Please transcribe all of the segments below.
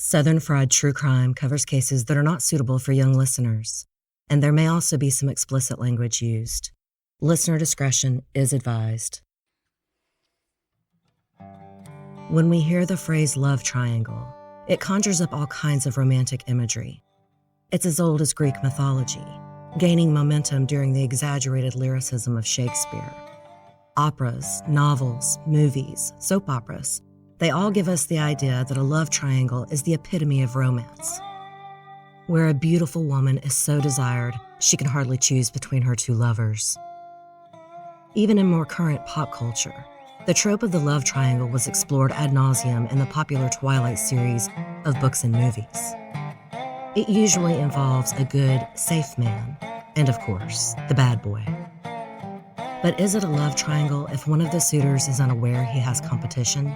Southern Fried True Crime covers cases that are not suitable for young listeners, and there may also be some explicit language used. Listener discretion is advised. When we hear the phrase love triangle, it conjures up all kinds of romantic imagery. It's as old as Greek mythology, gaining momentum during the exaggerated lyricism of Shakespeare. Operas, novels, movies, soap operas, they all give us the idea that a love triangle is the epitome of romance, where a beautiful woman is so desired she can hardly choose between her two lovers. Even in more current pop culture, the trope of the love triangle was explored ad nauseum in the popular Twilight series of books and movies. It usually involves a good, safe man, and of course, the bad boy. But is it a love triangle if one of the suitors is unaware he has competition?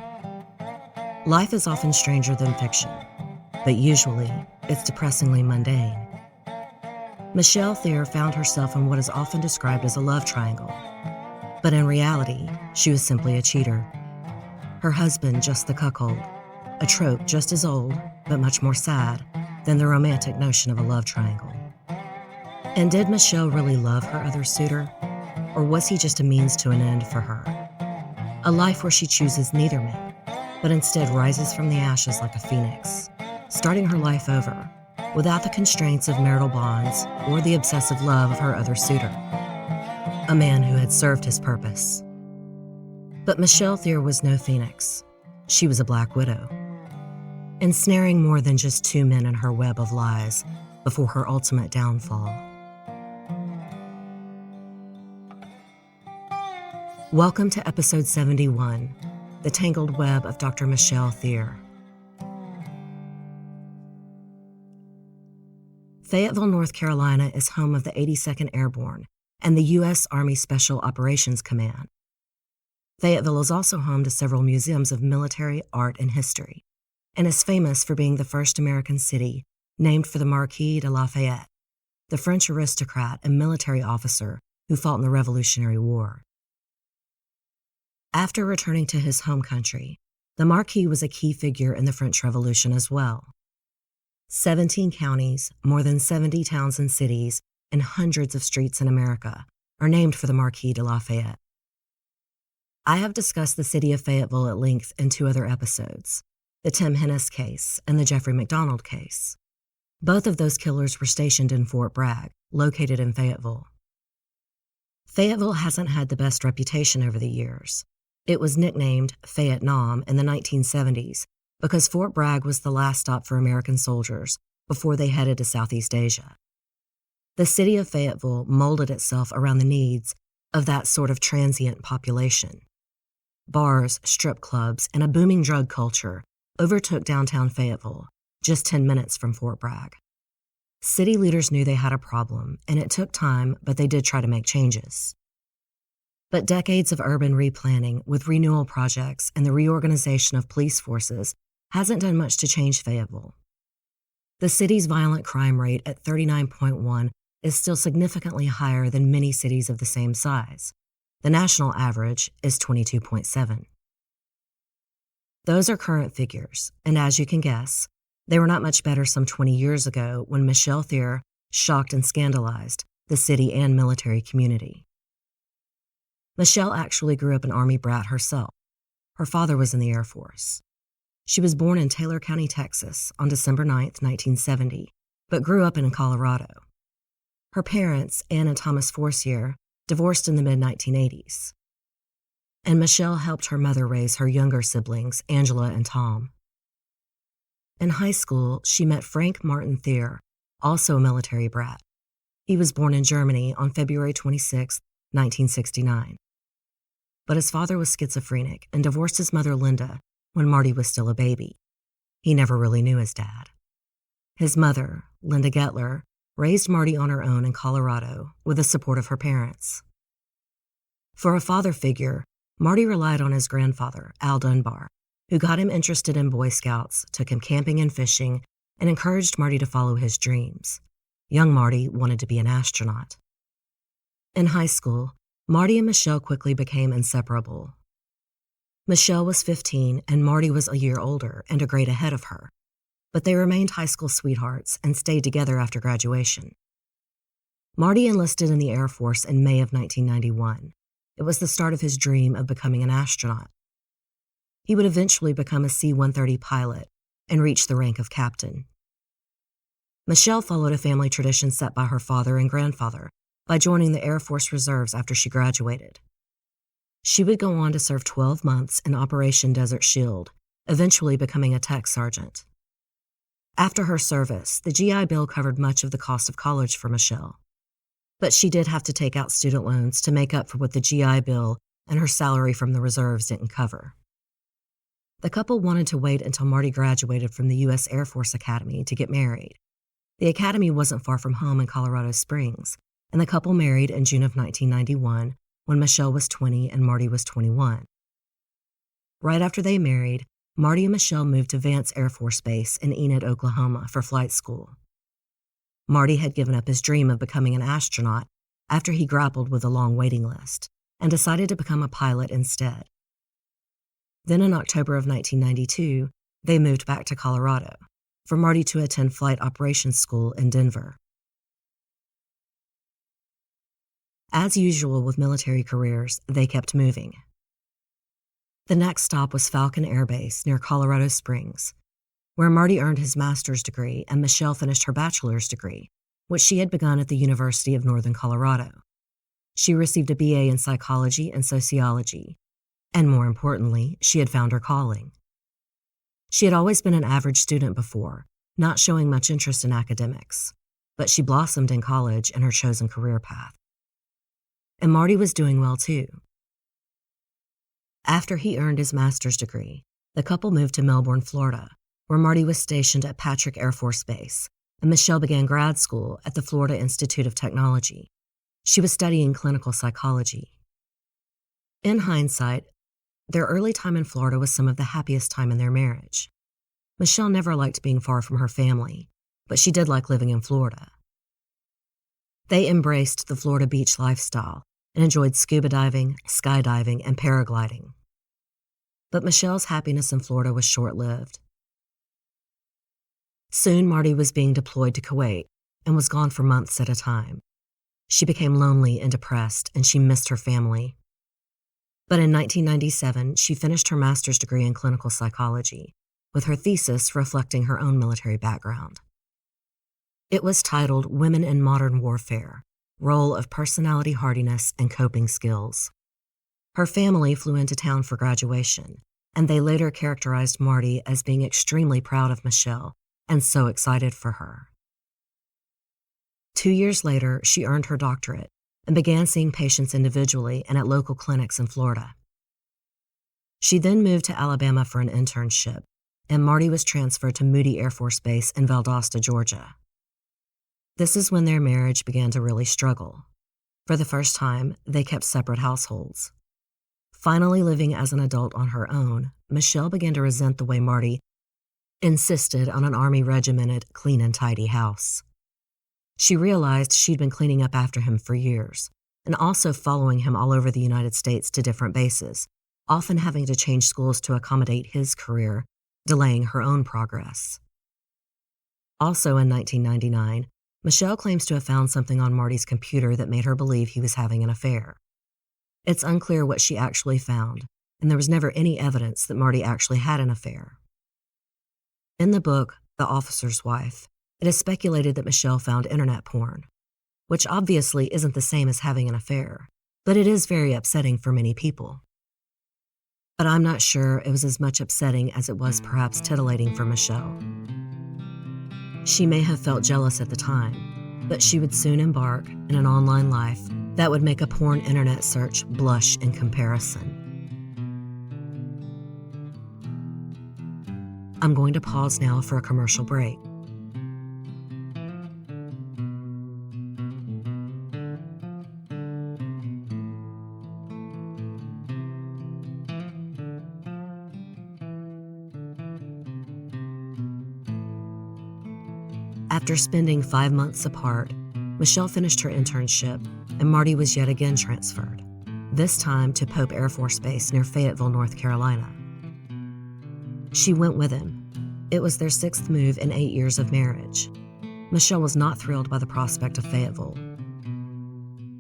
Life is often stranger than fiction, but usually it's depressingly mundane. Michelle Theer found herself in what is often described as a love triangle, but in reality, she was simply a cheater. Her husband just the cuckold, a trope just as old, but much more sad, than the romantic notion of a love triangle. And did Michelle really love her other suitor, or was he just a means to an end for her? A life where she chooses neither man, but instead rises from the ashes like a phoenix, starting her life over, without the constraints of marital bonds or the obsessive love of her other suitor, a man who had served his purpose. But Michelle Theer was no phoenix. She was a black widow, ensnaring more than just two men in her web of lies before her ultimate downfall. Welcome to episode 71, The Tangled Web of Dr. Michelle Theer. Fayetteville, North Carolina is home of the 82nd Airborne and the U.S. Army Special Operations Command. Fayetteville is also home to several museums of military, art, and history, and is famous for being the first American city named for the Marquis de Lafayette, the French aristocrat and military officer who fought in the Revolutionary War. After returning to his home country, the Marquis was a key figure in the French Revolution as well. 17 counties, more than 70 towns and cities, and hundreds of streets in America are named for the Marquis de Lafayette. I have discussed the city of Fayetteville at length in two other episodes, the Tim Hennis case and the Jeffrey McDonald case. Both of those killers were stationed in Fort Bragg, located in Fayetteville. Fayetteville hasn't had the best reputation over the years. It was nicknamed Fayette-Nam in the 1970s because Fort Bragg was the last stop for American soldiers before they headed to Southeast Asia. The city of Fayetteville molded itself around the needs of that sort of transient population. Bars, strip clubs, and a booming drug culture overtook downtown Fayetteville, just 10 minutes from Fort Bragg. City leaders knew they had a problem, and it took time, but they did try to make changes. But decades of urban replanning with renewal projects and the reorganization of police forces hasn't done much to change Fayetteville. The city's violent crime rate at 39.1 is still significantly higher than many cities of the same size. The national average is 22.7. Those are current figures, and as you can guess, they were not much better some 20 years ago when Michelle Theer shocked and scandalized the city and military community. Michelle actually grew up an Army brat herself. Her father was in the Air Force. She was born in Taylor County, Texas on December 9, 1970, but grew up in Colorado. Her parents, Ann and Thomas Forcier, divorced in the mid-1980s. And Michelle helped her mother raise her younger siblings, Angela and Tom. In high school, she met Frank Martin Theer, also a military brat. He was born in Germany on February 26, 1969. But his father was schizophrenic and divorced his mother, Linda, when Marty was still a baby. He never really knew his dad. His mother, Linda Gettler, raised Marty on her own in Colorado with the support of her parents. For a father figure, Marty relied on his grandfather, Al Dunbar, who got him interested in Boy Scouts, took him camping and fishing, and encouraged Marty to follow his dreams. Young Marty wanted to be an astronaut. In high school, Marty and Michelle quickly became inseparable. Michelle was 15 and Marty was a year older and a grade ahead of her. but they remained high school sweethearts and stayed together after graduation. Marty enlisted in the Air Force in May of 1991. It was the start of his dream of becoming an astronaut. He would eventually become a C-130 pilot and reach the rank of captain. Michelle followed a family tradition set by her father and grandfather by joining the Air Force Reserves after she graduated. She would go on to serve 12 months in Operation Desert Shield, eventually becoming a tech sergeant. After her service, the GI Bill covered much of the cost of college for Michelle, but she did have to take out student loans to make up for what the GI Bill and her salary from the reserves didn't cover. The couple wanted to wait until Marty graduated from the U.S. Air Force Academy to get married. The academy wasn't far from home in Colorado Springs, and the couple married in June of 1991 when Michelle was 20 and Marty was 21. Right after they married, Marty and Michelle moved to Vance Air Force Base in Enid, Oklahoma for flight school. Marty had given up his dream of becoming an astronaut after he grappled with a long waiting list and decided to become a pilot instead. Then in October of 1992, they moved back to Colorado for Marty to attend flight operations school in Denver. As usual with military careers, they kept moving. The next stop was Falcon Air Base near Colorado Springs, where Marty earned his master's degree and Michelle finished her bachelor's degree, which she had begun at the University of Northern Colorado. She received a BA in psychology and sociology, and more importantly, she had found her calling. She had always been an average student before, not showing much interest in academics, but she blossomed in college in her chosen career path. And Marty was doing well too. After he earned his master's degree, the couple moved to Melbourne, Florida, where Marty was stationed at Patrick Air Force Base, and Michelle began grad school at the Florida Institute of Technology. She was studying clinical psychology. In hindsight, their early time in Florida was some of the happiest time in their marriage. Michelle never liked being far from her family, but she did like living in Florida. They embraced the Florida beach lifestyle and enjoyed scuba diving, skydiving, and paragliding. But Michelle's happiness in Florida was short-lived. Soon, Marty was being deployed to Kuwait and was gone for months at a time. She became lonely and depressed, and she missed her family. But in 1997, she finished her master's degree in clinical psychology, with her thesis reflecting her own military background. It was titled Women in Modern Warfare: Role of Personality Hardiness and Coping Skills. Her family flew into town for graduation, and they later characterized Marty as being extremely proud of Michelle and so excited for her. 2 years later, she earned her doctorate and began seeing patients individually and at local clinics in Florida. She then moved to Alabama for an internship, and Marty was transferred to Moody Air Force Base in Valdosta, Georgia. This is when their marriage began to really struggle. For the first time, they kept separate households. Finally living as an adult on her own, Michelle began to resent the way Marty insisted on an Army-regimented, clean and tidy house. She realized she'd been cleaning up after him for years, and also following him all over the United States to different bases, often having to change schools to accommodate his career, delaying her own progress. Also in 1999, Michelle claims to have found something on Marty's computer that made her believe he was having an affair. It's unclear what she actually found, and there was never any evidence that Marty actually had an affair. In the book, The Officer's Wife, it is speculated that Michelle found internet porn, which obviously isn't the same as having an affair, but it is very upsetting for many people. But I'm not sure it was as much upsetting as it was perhaps titillating for Michelle. She may have felt jealous at the time, but she would soon embark in an online life that would make a porn internet search blush in comparison. I'm going to pause now for a commercial break. After spending 5 months apart, Michelle finished her internship, and Marty was yet again transferred, this time to Pope Air Force Base near Fayetteville, North Carolina. She went with him, It was their 6th move in 8 years of marriage. Michelle was not thrilled by the prospect of Fayetteville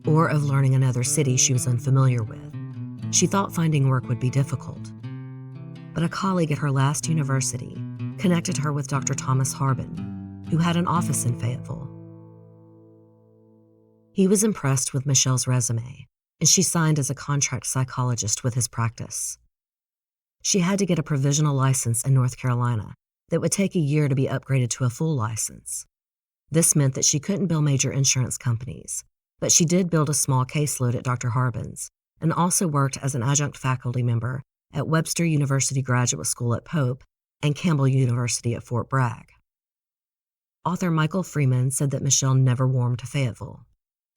or of learning another city she was unfamiliar with. She thought finding work would be difficult. But a colleague at her last university connected her with Dr. Thomas Harbin, who had an office in Fayetteville. He was impressed with Michelle's resume, and she signed as a contract psychologist with his practice. She had to get a provisional license in North Carolina that would take a year to be upgraded to a full license. This meant that she couldn't bill major insurance companies, but she did build a small caseload at Dr. Harbin's and also worked as an adjunct faculty member at Webster University Graduate School at Pope and Campbell University at Fort Bragg. Author Michael Freeman said that Michelle never warmed to Fayetteville,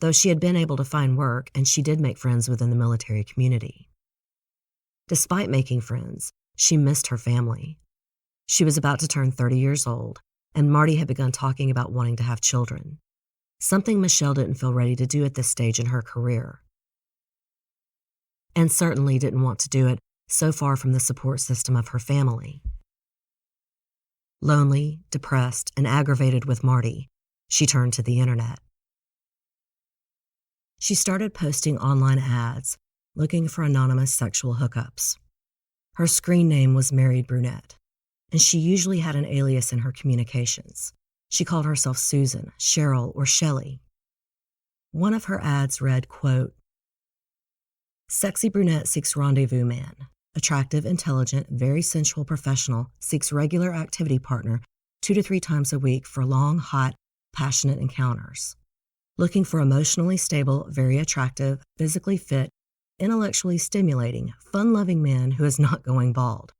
though she had been able to find work and she did make friends within the military community. Despite making friends, she missed her family. She was about to turn 30 years old, and Marty had begun talking about wanting to have children, something Michelle didn't feel ready to do at this stage in her career, and certainly didn't want to do it so far from the support system of her family. Lonely, depressed, and aggravated with Marty, she turned to the internet. She started posting online ads looking for anonymous sexual hookups. Her screen name was Married Brunette, and she usually had an alias in her communications. She called herself Susan, Cheryl, or Shelley. One of her ads read, quote, "Sexy brunette seeks rendezvous man. Attractive, intelligent, very sensual professional seeks regular activity partner 2 to 3 times a week for long, hot, passionate encounters. Looking for emotionally stable, very attractive, physically fit, intellectually stimulating, fun-loving man who is not going bald.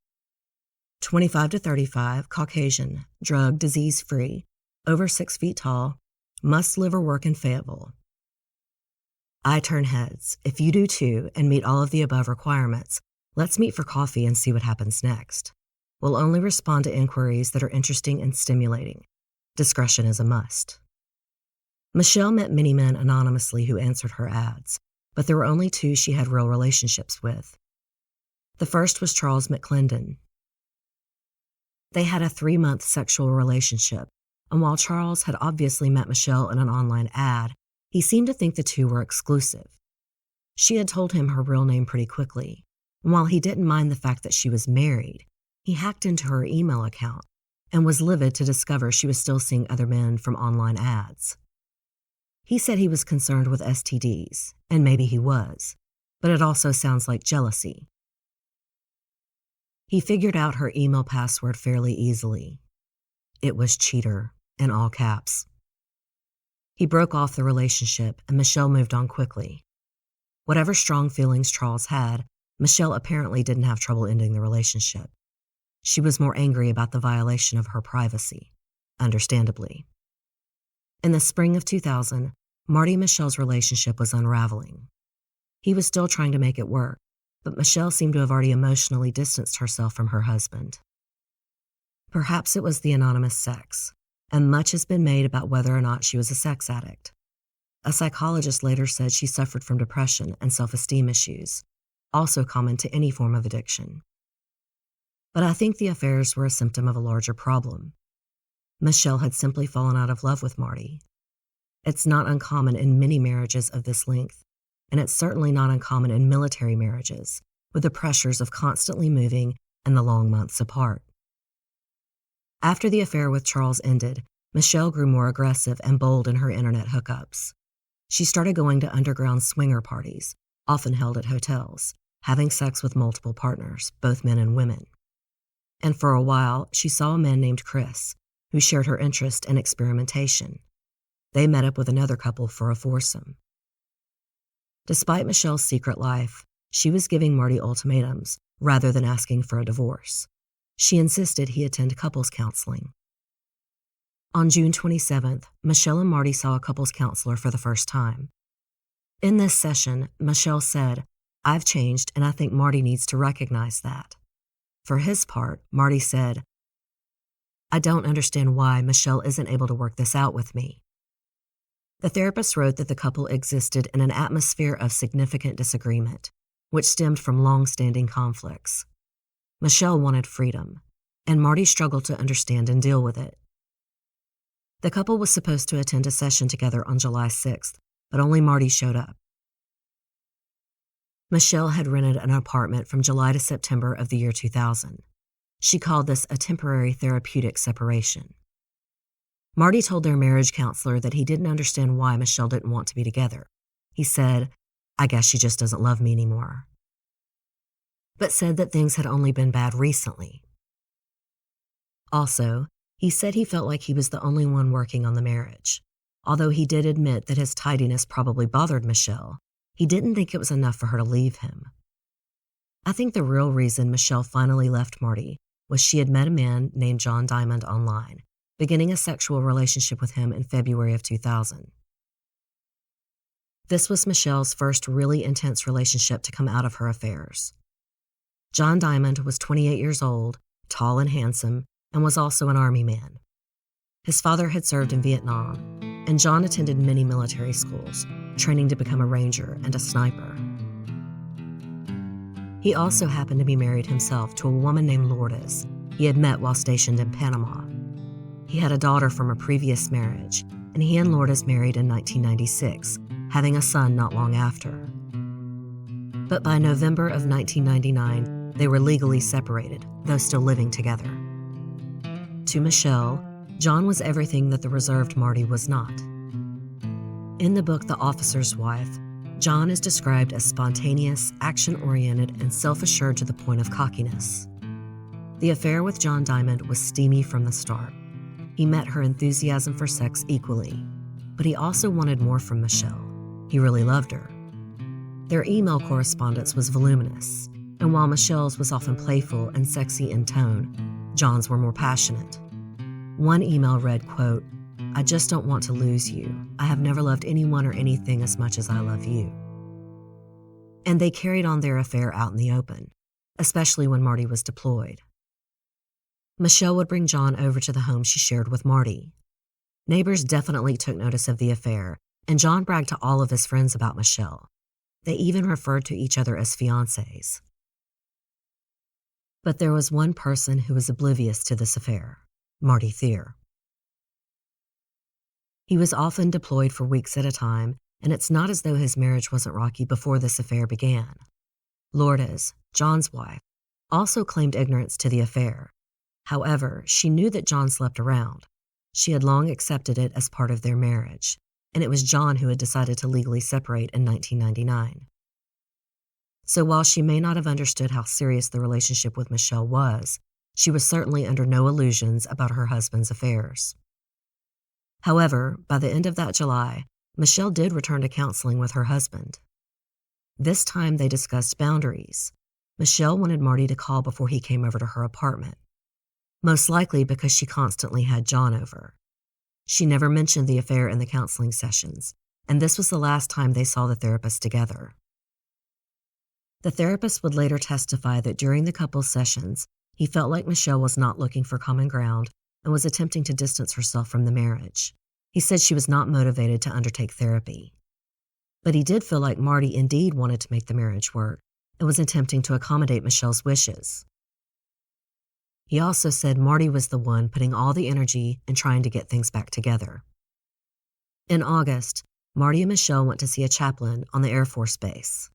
25 to 35, Caucasian, drug, disease-free, over 6 feet tall, must live or work in Fayetteville. I turn heads. If you do too and meet all of the above requirements, let's meet for coffee and see what happens next. We'll only respond to inquiries that are interesting and stimulating. Discretion is a must." Michelle met many men anonymously who answered her ads, but there were only 2 she had real relationships with. The first was Charles McClendon. They had a 3-month sexual relationship, and while Charles had obviously met Michelle in an online ad, he seemed to think the 2 were exclusive. She had told him her real name pretty quickly, and while he didn't mind the fact that she was married, he hacked into her email account and was livid to discover she was still seeing other men from online ads. He said he was concerned with STDs, and maybe he was, but it also sounds like jealousy. He figured out her email password fairly easily. It was cheater, in all caps. He broke off the relationship, and Michelle moved on quickly. Whatever strong feelings Charles had, Michelle apparently didn't have trouble ending the relationship. She was more angry about the violation of her privacy, understandably. In the spring of 2000, Marty and Michelle's relationship was unraveling. He was still trying to make it work, but Michelle seemed to have already emotionally distanced herself from her husband. Perhaps it was the anonymous sex, and much has been made about whether or not she was a sex addict. A psychologist later said she suffered from depression and self-esteem issues, also common to any form of addiction. But I think the affairs were a symptom of a larger problem. Michelle had simply fallen out of love with Marty. It's not uncommon in many marriages of this length, and it's certainly not uncommon in military marriages, with the pressures of constantly moving and the long months apart. After the affair with Charles ended, Michelle grew more aggressive and bold in her internet hookups. She started going to underground swinger parties, often held at hotels, having sex with multiple partners, both men and women. And for a while, she saw a man named Chris, who shared her interest in experimentation. They met up with another couple for a foursome. Despite Michelle's secret life, she was giving Marty ultimatums rather than asking for a divorce. She insisted he attend couples counseling. On June 27th, Michelle and Marty saw a couples counselor for the first time. In this session, Michelle said, "I've changed and I think Marty needs to recognize that." For his part, Marty said, "I don't understand why Michelle isn't able to work this out with me." The therapist wrote that the couple existed in an atmosphere of significant disagreement, which stemmed from long-standing conflicts. Michelle wanted freedom, and Marty struggled to understand and deal with it. The couple was supposed to attend a session together on July 6th, but only Marty showed up. Michelle had rented an apartment from July to September of the year 2000. She called this a temporary therapeutic separation. Marty told their marriage counselor that he didn't understand why Michelle didn't want to be together. He said, "I guess she just doesn't love me anymore," but said that things had only been bad recently. Also, he said he felt like he was the only one working on the marriage. Although he did admit that his tidiness probably bothered Michelle, he didn't think it was enough for her to leave him. I think the real reason Michelle finally left Marty was she had met a man named John Diamond online, beginning a sexual relationship with him in February of 2000. This was Michelle's first really intense relationship to come out of her affairs. John Diamond was 28 years old, tall and handsome, and was also an Army man. His father had served in Vietnam, and John attended many military schools, training to become a ranger and a sniper. He also happened to be married himself to a woman named Lourdes he had met while stationed in Panama. He had a daughter from a previous marriage, and he and Lourdes married in 1996, having a son not long after. But by November of 1999, they were legally separated, though still living together. To Michelle, John was everything that the reserved Marty was not. In the book The Officer's Wife, John is described as spontaneous, action-oriented, and self-assured to the point of cockiness. The affair with John Diamond was steamy from the start. He met her enthusiasm for sex equally, but he also wanted more from Michelle. He really loved her. Their email correspondence was voluminous, and while Michelle's was often playful and sexy in tone, John's were more passionate. One email read, quote, "I just don't want to lose you. I have never loved anyone or anything as much as I love you." And they carried on their affair out in the open, especially when Marty was deployed. Michelle would bring John over to the home she shared with Marty. Neighbors definitely took notice of the affair, and John bragged to all of his friends about Michelle. They even referred to each other as fiancés. But there was one person who was oblivious to this affair, Marty Theer. He was often deployed for weeks at a time, and it's not as though his marriage wasn't rocky before this affair began. Lourdes, John's wife, also claimed ignorance to the affair. However, she knew that John slept around. She had long accepted it as part of their marriage, and it was John who had decided to legally separate in 1999. So while she may not have understood how serious the relationship with Michelle was, she was certainly under no illusions about her husband's affairs. However, by the end of that July, Michelle did return to counseling with her husband. This time they discussed boundaries. Michelle wanted Marty to call before he came over to her apartment, most likely because she constantly had John over. She never mentioned the affair in the counseling sessions, and this was the last time they saw the therapist together. The therapist would later testify that during the couple's sessions, he felt like Michelle was not looking for common ground and was attempting to distance herself from the marriage. He said she was not motivated to undertake therapy. But he did feel like Marty indeed wanted to make the marriage work and was attempting to accommodate Michelle's wishes. He also said Marty was the one putting all the energy in trying to get things back together. In August, Marty and Michelle went to see a chaplain on the Air Force Base.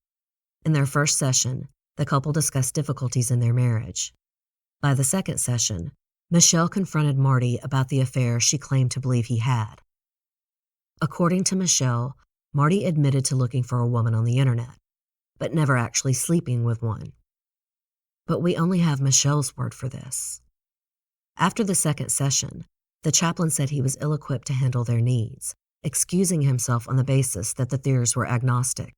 In their first session, the couple discussed difficulties in their marriage. By the second session, Michelle confronted Marty about the affair she claimed to believe he had. According to Michelle, Marty admitted to looking for a woman on the internet, but never actually sleeping with one. But we only have Michelle's word for this. After the second session, the chaplain said he was ill-equipped to handle their needs, excusing himself on the basis that the Theers were agnostic.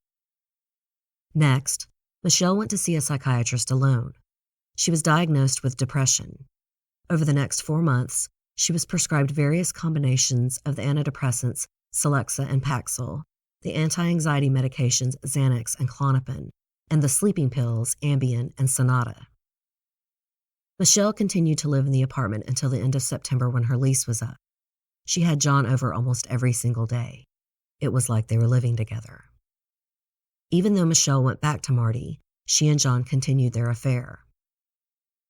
Next, Michelle went to see a psychiatrist alone. She was diagnosed with depression. Over the next 4 months, she was prescribed various combinations of the antidepressants Celexa and Paxil, the anti-anxiety medications Xanax and Klonopin, and the sleeping pills Ambien and Sonata. Michelle continued to live in the apartment until the end of September when her lease was up. She had John over almost every single day. It was like they were living together. Even though Michelle went back to Marty, she and John continued their affair.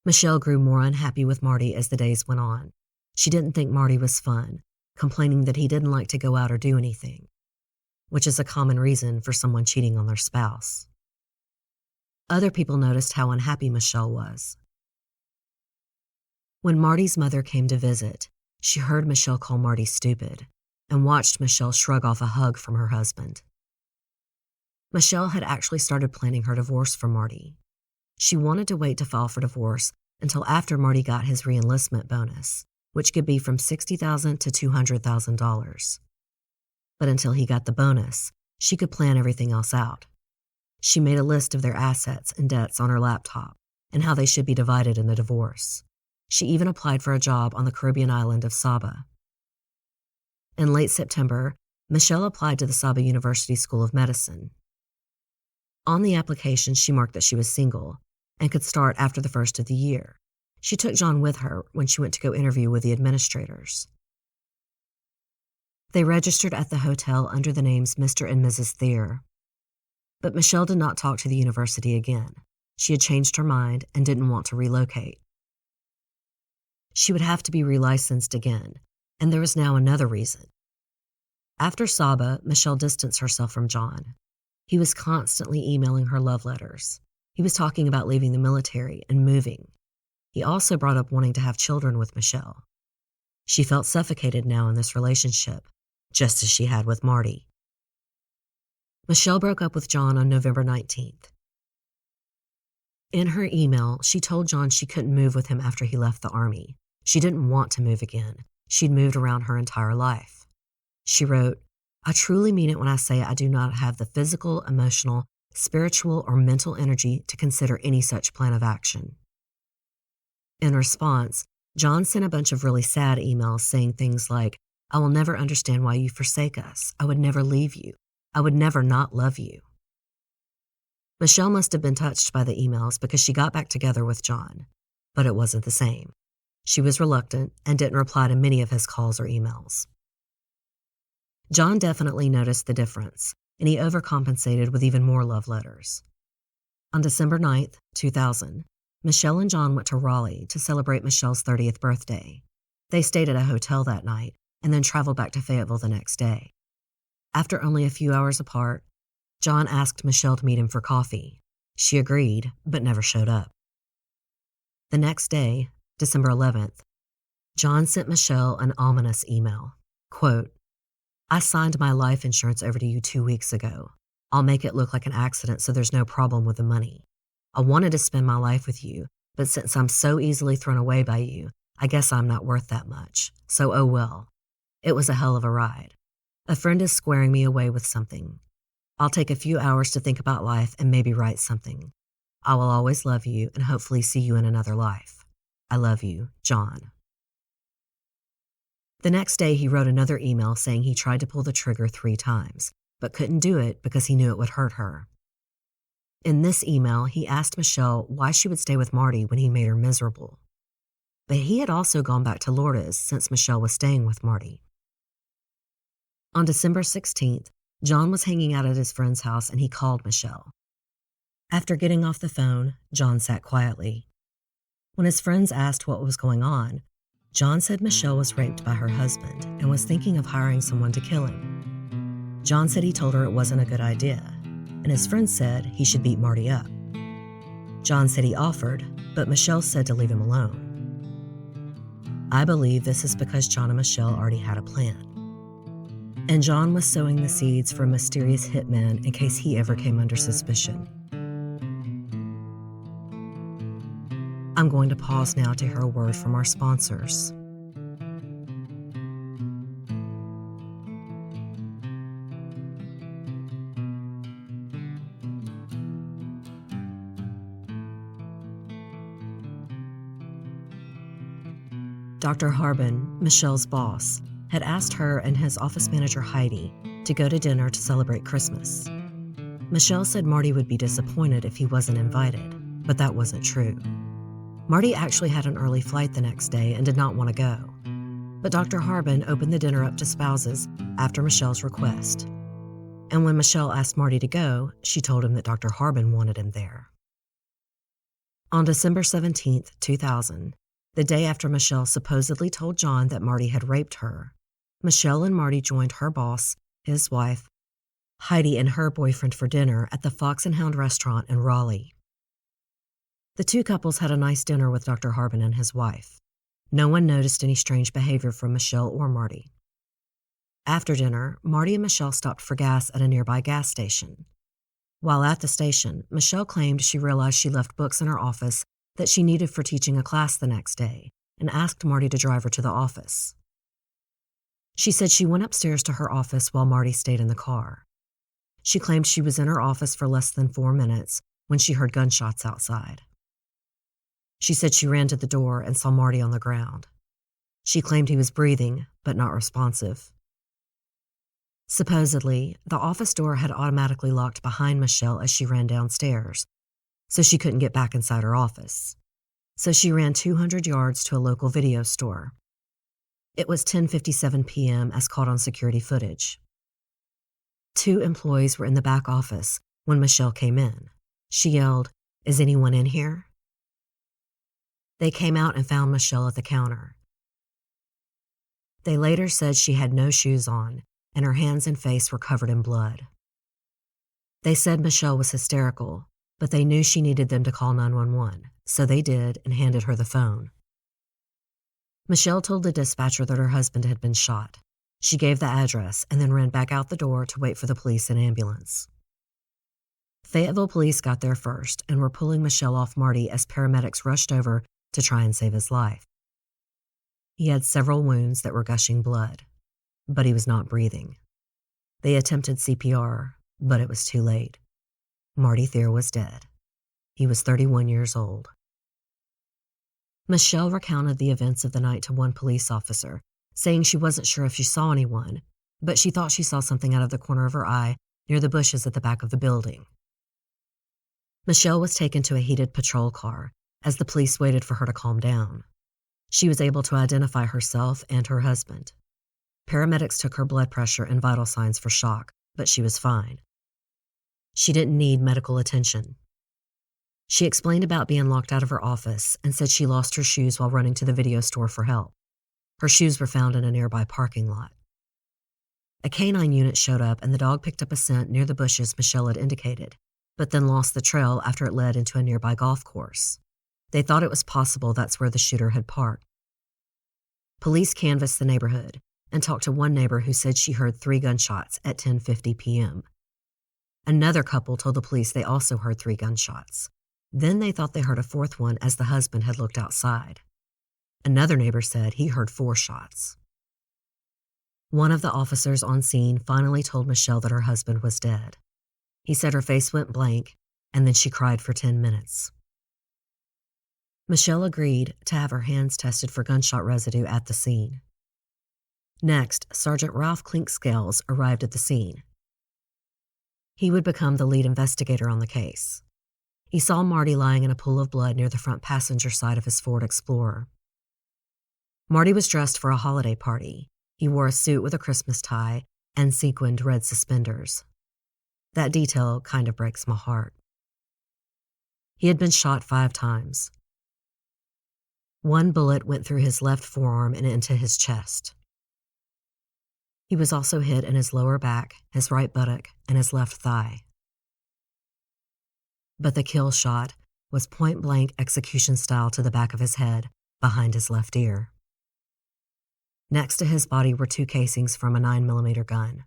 Michelle grew more unhappy with Marty as the days went on. She didn't think Marty was fun, complaining that he didn't like to go out or do anything, which is a common reason for someone cheating on their spouse. Other people noticed how unhappy Michelle was. When Marty's mother came to visit, she heard Michelle call Marty stupid and watched Michelle shrug off a hug from her husband. Michelle had actually started planning her divorce from Marty. She wanted to wait to file for divorce until after Marty got his reenlistment bonus, which could be from $60,000 to $200,000. But until he got the bonus, she could plan everything else out. She made a list of their assets and debts on her laptop and how they should be divided in the divorce. She even applied for a job on the Caribbean island of Saba. In late September, Michelle applied to the Saba University School of Medicine. On the application, she marked that she was single and could start after the first of the year. She took John with her when she went to go interview with the administrators. They registered at the hotel under the names Mr. and Mrs. Theer. But Michelle did not talk to the university again. She had changed her mind and didn't want to relocate. She would have to be relicensed again, and there was now another reason. After Saba, Michelle distanced herself from John. He was constantly emailing her love letters. He was talking about leaving the military and moving. He also brought up wanting to have children with Michelle. She felt suffocated now in this relationship, just as she had with Marty. Michelle broke up with John on November 19th. In her email, she told John she couldn't move with him after he left the Army. She didn't want to move again. She'd moved around her entire life. She wrote, "I truly mean it when I say I do not have the physical, emotional, spiritual, or mental energy to consider any such plan of action." In response, John sent a bunch of really sad emails saying things like, "I will never understand why you forsake us. I would never leave you. I would never not love you." Michelle must have been touched by the emails because she got back together with John, but it wasn't the same. She was reluctant and didn't reply to many of his calls or emails. John definitely noticed the difference, and he overcompensated with even more love letters. On December 9th, 2000, Michelle and John went to Raleigh to celebrate Michelle's 30th birthday. They stayed at a hotel that night and then traveled back to Fayetteville the next day. After only a few hours apart, John asked Michelle to meet him for coffee. She agreed, but never showed up. The next day, December 11th, John sent Michelle an ominous email. Quote, "I signed my life insurance over to you 2 weeks ago. I'll make it look like an accident so there's no problem with the money. I wanted to spend my life with you, but since I'm so easily thrown away by you, I guess I'm not worth that much. So oh well. It was a hell of a ride. A friend is squaring me away with something. I'll take a few hours to think about life and maybe write something. I will always love you and hopefully see you in another life. I love you, John." The next day, he wrote another email saying he tried to pull the trigger 3 times, but couldn't do it because he knew it would hurt her. In this email, he asked Michelle why she would stay with Marty when he made her miserable. But he had also gone back to Lourdes since Michelle was staying with Marty. On December 16th, John was hanging out at his friend's house and he called Michelle. After getting off the phone, John sat quietly. When his friends asked what was going on, John said Michelle was raped by her husband and was thinking of hiring someone to kill him. John said he told her it wasn't a good idea, and his friend said he should beat Marty up. John said he offered, but Michelle said to leave him alone. I believe this is because John and Michelle already had a plan. And John was sowing the seeds for a mysterious hitman in case he ever came under suspicion. I'm going to pause now to hear a word from our sponsors. Dr. Harbin, Michelle's boss, had asked her and his office manager Heidi to go to dinner to celebrate Christmas. Michelle said Marty would be disappointed if he wasn't invited, but that wasn't true. Marty actually had an early flight the next day and did not want to go. But Dr. Harbin opened the dinner up to spouses after Michelle's request. And when Michelle asked Marty to go, she told him that Dr. Harbin wanted him there. On December 17, 2000, the day after Michelle supposedly told John that Marty had raped her, Michelle and Marty joined her boss, his wife, Heidi, and her boyfriend for dinner at the Fox and Hound restaurant in Raleigh. The two couples had a nice dinner with Dr. Harbin and his wife. No one noticed any strange behavior from Michelle or Marty. After dinner, Marty and Michelle stopped for gas at a nearby gas station. While at the station, Michelle claimed she realized she left books in her office that she needed for teaching a class the next day and asked Marty to drive her to the office. She said she went upstairs to her office while Marty stayed in the car. She claimed she was in her office for less than 4 minutes when she heard gunshots outside. She said she ran to the door and saw Marty on the ground. She claimed he was breathing, but not responsive. Supposedly, the office door had automatically locked behind Michelle as she ran downstairs, so she couldn't get back inside her office. So she ran 200 yards to a local video store. It was 10:57 p.m. as caught on security footage. 2 employees were in the back office when Michelle came in. She yelled, "Is anyone in here?" They came out and found Michelle at the counter. They later said she had no shoes on, and her hands and face were covered in blood. They said Michelle was hysterical, but they knew she needed them to call 911, so they did and handed her the phone. Michelle told the dispatcher that her husband had been shot. She gave the address and then ran back out the door to wait for the police and ambulance. Fayetteville police got there first and were pulling Michelle off Marty as paramedics rushed over to try and save his life. He had several wounds that were gushing blood, but he was not breathing. They attempted CPR, but it was too late. Marty Theer was dead. He was 31 years old. Michelle recounted the events of the night to one police officer, saying she wasn't sure if she saw anyone, but she thought she saw something out of the corner of her eye near the bushes at the back of the building. Michelle was taken to a heated patrol car as the police waited for her to calm down. She was able to identify herself and her husband. Paramedics took her blood pressure and vital signs for shock, but she was fine. She didn't need medical attention. She explained about being locked out of her office and said she lost her shoes while running to the video store for help. Her shoes were found in a nearby parking lot. A canine unit showed up and the dog picked up a scent near the bushes Michelle had indicated, but then lost the trail after it led into a nearby golf course. They thought it was possible that's where the shooter had parked. Police canvassed the neighborhood and talked to one neighbor who said she heard 3 gunshots at 10:50 p.m. Another couple told the police they also heard 3 gunshots. Then they thought they heard a 4th one as the husband had looked outside. Another neighbor said he heard 4 shots. One of the officers on scene finally told Michelle that her husband was dead. He said her face went blank, and then she cried for 10 minutes. Michelle agreed to have her hands tested for gunshot residue at the scene. Next, Sergeant Ralph Clinkscales arrived at the scene. He would become the lead investigator on the case. He saw Marty lying in a pool of blood near the front passenger side of his Ford Explorer. Marty was dressed for a holiday party. He wore a suit with a Christmas tie and sequined red suspenders. That detail kind of breaks my heart. He had been shot 5 times. 1 bullet went through his left forearm and into his chest. He was also hit in his lower back, his right buttock, and his left thigh. But the kill shot was point-blank execution style to the back of his head, behind his left ear. Next to his body were 2 casings from a 9mm gun.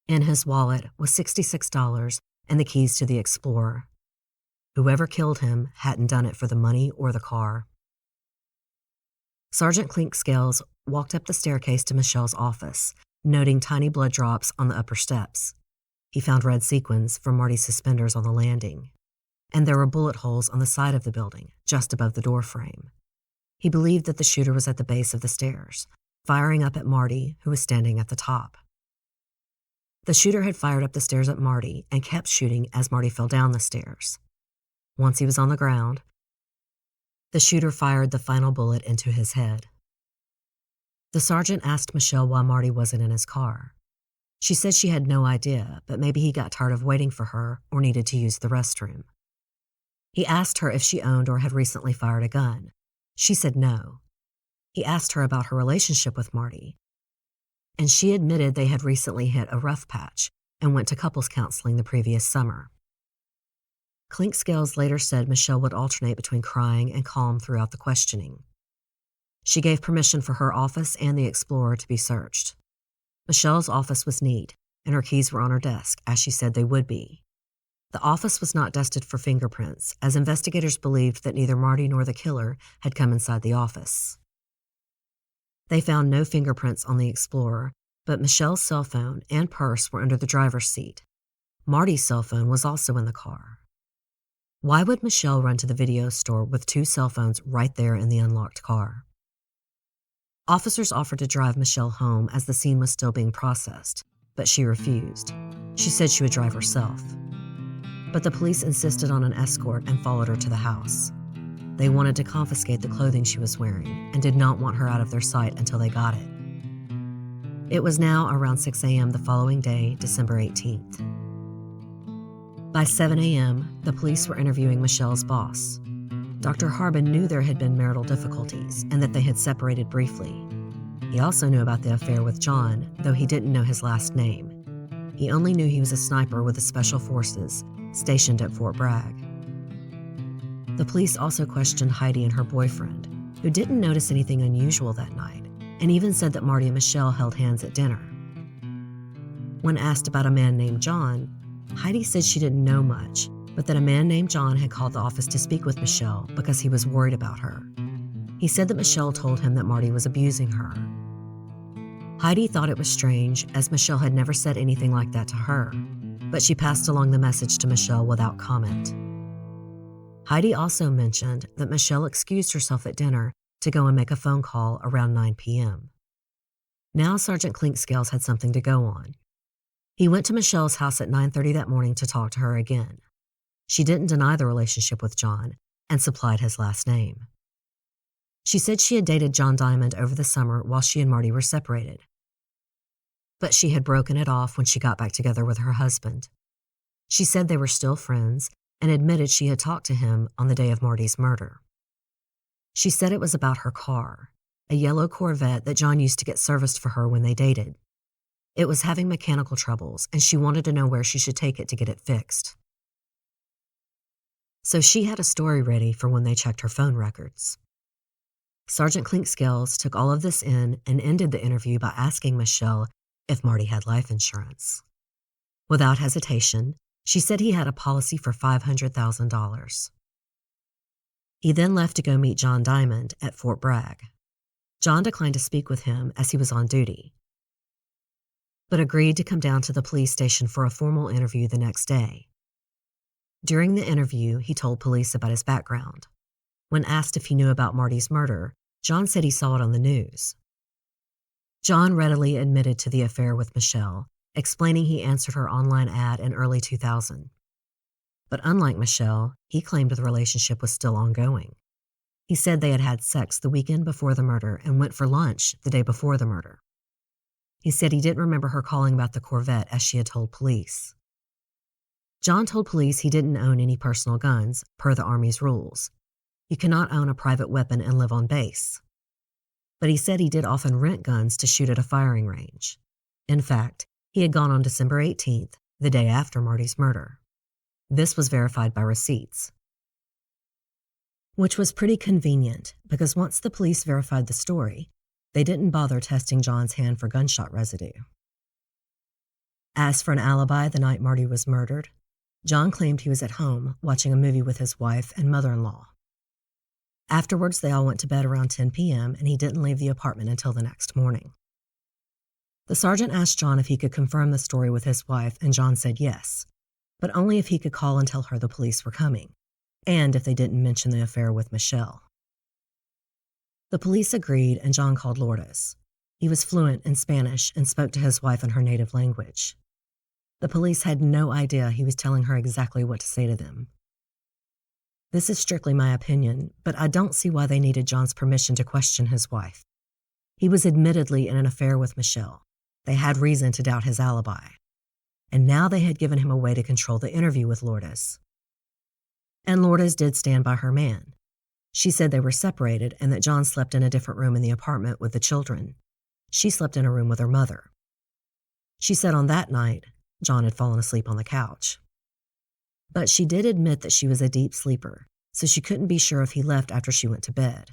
In his wallet was $66 and the keys to the Explorer. Whoever killed him hadn't done it for the money or the car. Sergeant Clinkscales walked up the staircase to Michelle's office, noting tiny blood drops on the upper steps. He found red sequins from Marty's suspenders on the landing, and there were bullet holes on the side of the building, just above the door frame. He believed that the shooter was at the base of the stairs, firing up at Marty, who was standing at the top. The shooter had fired up the stairs at Marty and kept shooting as Marty fell down the stairs. Once he was on the ground, the shooter fired the final bullet into his head. The sergeant asked Michelle why Marty wasn't in his car. She said she had no idea, but maybe he got tired of waiting for her or needed to use the restroom. He asked her if she owned or had recently fired a gun. She said no. He asked her about her relationship with Marty, and she admitted they had recently hit a rough patch and went to couples counseling the previous summer. Clinkscales later said Michelle would alternate between crying and calm throughout the questioning. She gave permission for her office and the Explorer to be searched. Michelle's office was neat, and her keys were on her desk, as she said they would be. The office was not dusted for fingerprints, as investigators believed that neither Marty nor the killer had come inside the office. They found no fingerprints on the Explorer, but Michelle's cell phone and purse were under the driver's seat. Marty's cell phone was also in the car. Why would Michelle run to the video store with 2 cell phones right there in the unlocked car? Officers offered to drive Michelle home as the scene was still being processed, but she refused. She said she would drive herself. But the police insisted on an escort and followed her to the house. They wanted to confiscate the clothing she was wearing and did not want her out of their sight until they got it. It was now around 6 a.m. the following day, December 18th. By 7 a.m., the police were interviewing Michelle's boss. Dr. Harbin knew there had been marital difficulties and that they had separated briefly. He also knew about the affair with John, though he didn't know his last name. He only knew he was a sniper with the Special Forces stationed at Fort Bragg. The police also questioned Heidi and her boyfriend, who didn't notice anything unusual that night, and even said that Marty and Michelle held hands at dinner. When asked about a man named John, Heidi said she didn't know much, but that a man named John had called the office to speak with Michelle because he was worried about her. He said that Michelle told him that Marty was abusing her. Heidi thought it was strange, as Michelle had never said anything like that to her, but she passed along the message to Michelle without comment. Heidi also mentioned that Michelle excused herself at dinner to go and make a phone call around 9 p.m. Now Sergeant Clinkscales had something to go on. He went to Michelle's house at 9:30 that morning to talk to her again. She didn't deny the relationship with John and supplied his last name. She said she had dated John Diamond over the summer while she and Marty were separated, but she had broken it off when she got back together with her husband. She said they were still friends and admitted she had talked to him on the day of Marty's murder. She said it was about her car, a yellow Corvette that John used to get serviced for her when they dated. It was having mechanical troubles, and she wanted to know where she should take it to get it fixed. So she had a story ready for when they checked her phone records. Sergeant Clinkscales took all of this in and ended the interview by asking Michelle if Marty had life insurance. Without hesitation, she said he had a policy for $500,000. He then left to go meet John Diamond at Fort Bragg. John declined to speak with him as he was on duty, but agreed to come down to the police station for a formal interview the next day. During the interview, he told police about his background. When asked if he knew about Marty's murder, John said he saw it on the news. John readily admitted to the affair with Michelle, explaining he answered her online ad in early 2000. But unlike Michelle, he claimed the relationship was still ongoing. He said they had had sex the weekend before the murder and went for lunch the day before the murder. He said he didn't remember her calling about the Corvette as she had told police. John told police he didn't own any personal guns, per the Army's rules. You cannot own a private weapon and live on base. But he said he did often rent guns to shoot at a firing range. In fact, he had gone on December 18th, the day after Marty's murder. This was verified by receipts, which was pretty convenient because once the police verified the story, they didn't bother testing John's hand for gunshot residue. As for an alibi the night Marty was murdered, John claimed he was at home watching a movie with his wife and mother-in-law. Afterwards, they all went to bed around 10 p.m., and he didn't leave the apartment until the next morning. The sergeant asked John if he could confirm the story with his wife, and John said yes, but only if he could call and tell her the police were coming, and if they didn't mention the affair with Michelle. The police agreed, and John called Lourdes. He was fluent in Spanish and spoke to his wife in her native language. The police had no idea he was telling her exactly what to say to them. This is strictly my opinion, but I don't see why they needed John's permission to question his wife. He was admittedly in an affair with Michelle. They had reason to doubt his alibi. And now they had given him a way to control the interview with Lourdes. And Lourdes did stand by her man. She said they were separated and that John slept in a different room in the apartment with the children. She slept in a room with her mother. She said on that night, John had fallen asleep on the couch. But she did admit that she was a deep sleeper, so she couldn't be sure if he left after she went to bed.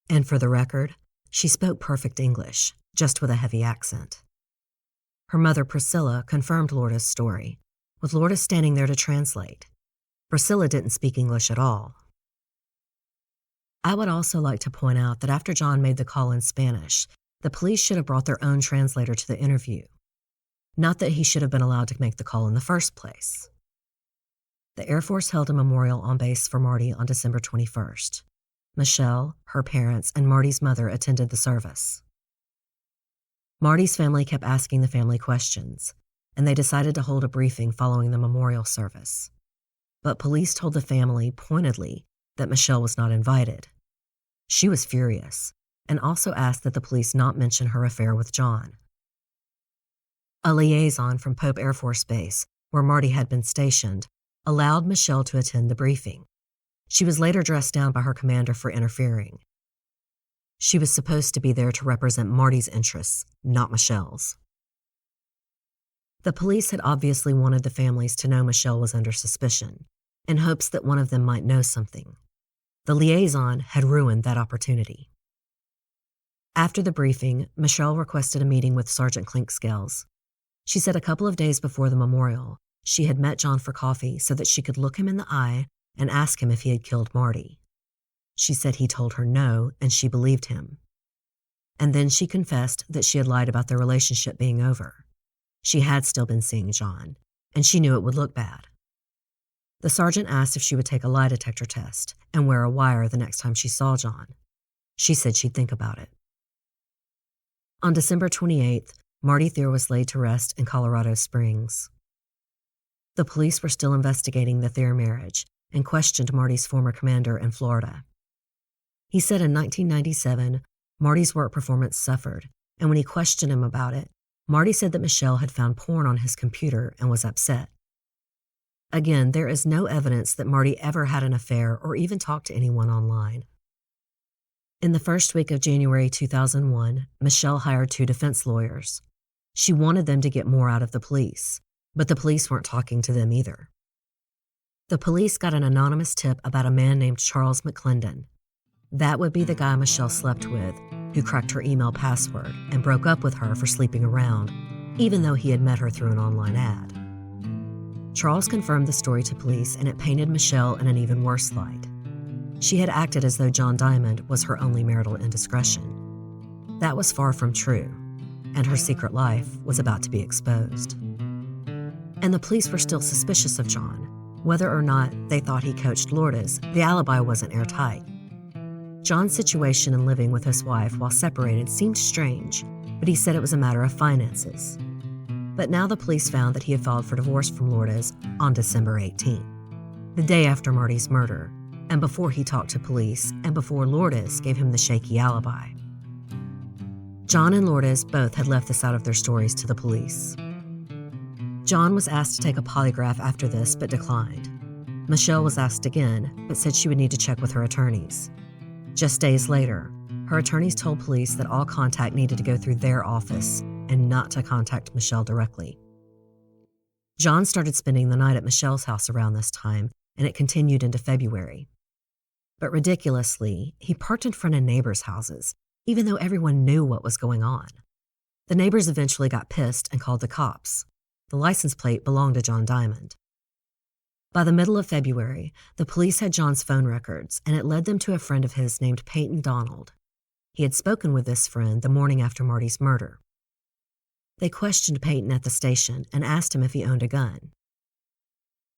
And for the record, she spoke perfect English, just with a heavy accent. Her mother, Priscilla, confirmed Lourdes' story, with Lourdes standing there to translate. Priscilla didn't speak English at all. I would also like to point out that after John made the call in Spanish, the police should have brought their own translator to the interview. Not that he should have been allowed to make the call in the first place. The Air Force held a memorial on base for Marty on December 21st. Michelle, her parents, and Marty's mother attended the service. Marty's family kept asking the family questions, and they decided to hold a briefing following the memorial service. But police told the family pointedly that Michelle was not invited. She was furious, and also asked that the police not mention her affair with John. A liaison from Pope Air Force Base, where Marty had been stationed, allowed Michelle to attend the briefing. She was later dressed down by her commander for interfering. She was supposed to be there to represent Marty's interests, not Michelle's. The police had obviously wanted the families to know Michelle was under suspicion, in hopes that one of them might know something. The liaison had ruined that opportunity. After the briefing, Michelle requested a meeting with Sergeant Clinkscales. She said a couple of days before the memorial, she had met John for coffee so that she could look him in the eye and ask him if he had killed Marty. She said he told her no, and she believed him. And then she confessed that she had lied about their relationship being over. She had still been seeing John, and she knew it would look bad. The sergeant asked if she would take a lie detector test and wear a wire the next time she saw John. She said she'd think about it. On December 28th, Marty Theer was laid to rest in Colorado Springs. The police were still investigating the Theer marriage and questioned Marty's former commander in Florida. He said in 1997, Marty's work performance suffered, and when he questioned him about it, Marty said that Michelle had found porn on his computer and was upset. Again, there is no evidence that Marty ever had an affair or even talked to anyone online. In the first week of January 2001, Michelle hired 2 defense lawyers. She wanted them to get more out of the police, but the police weren't talking to them either. The police got an anonymous tip about a man named Charles McClendon. That would be the guy Michelle slept with, who cracked her email password and broke up with her for sleeping around, even though he had met her through an online ad. Charles confirmed the story to police, and it painted Michelle in an even worse light. She had acted as though John Diamond was her only marital indiscretion. That was far from true, and her secret life was about to be exposed. And the police were still suspicious of John. Whether or not they thought he coached Lourdes, the alibi wasn't airtight. John's situation in living with his wife while separated seemed strange, but he said it was a matter of finances. But now the police found that he had filed for divorce from Lourdes on December 18th, the day after Marty's murder, and before he talked to police and before Lourdes gave him the shaky alibi. John and Lourdes both had left this out of their stories to the police. John was asked to take a polygraph after this, but declined. Michelle was asked again, but said she would need to check with her attorneys. Just days later, her attorneys told police that all contact needed to go through their office and not to contact Michelle directly. John started spending the night at Michelle's house around this time, and it continued into February. But ridiculously, he parked in front of neighbors' houses, even though everyone knew what was going on. The neighbors eventually got pissed and called the cops. The license plate belonged to John Diamond. By the middle of February, the police had John's phone records, and it led them to a friend of his named Peyton Donald. He had spoken with this friend the morning after Marty's murder. They questioned Peyton at the station and asked him if he owned a gun.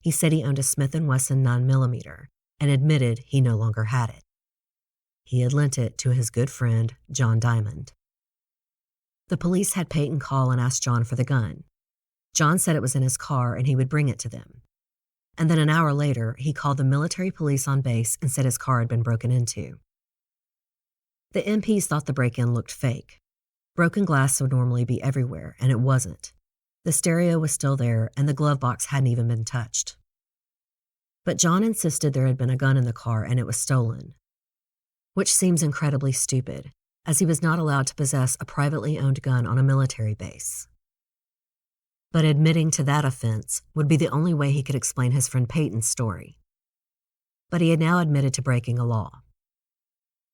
He said he owned a Smith & Wesson 9mm and admitted he no longer had it. He had lent it to his good friend, John Diamond. The police had Peyton call and ask John for the gun. John said it was in his car and he would bring it to them. And then an hour later, he called the military police on base and said his car had been broken into. The MPs thought the break-in looked fake. Broken glass would normally be everywhere, and it wasn't. The stereo was still there, and the glove box hadn't even been touched. But John insisted there had been a gun in the car and it was stolen, which seems incredibly stupid, as he was not allowed to possess a privately owned gun on a military base. But admitting to that offense would be the only way he could explain his friend Peyton's story. But he had now admitted to breaking a law.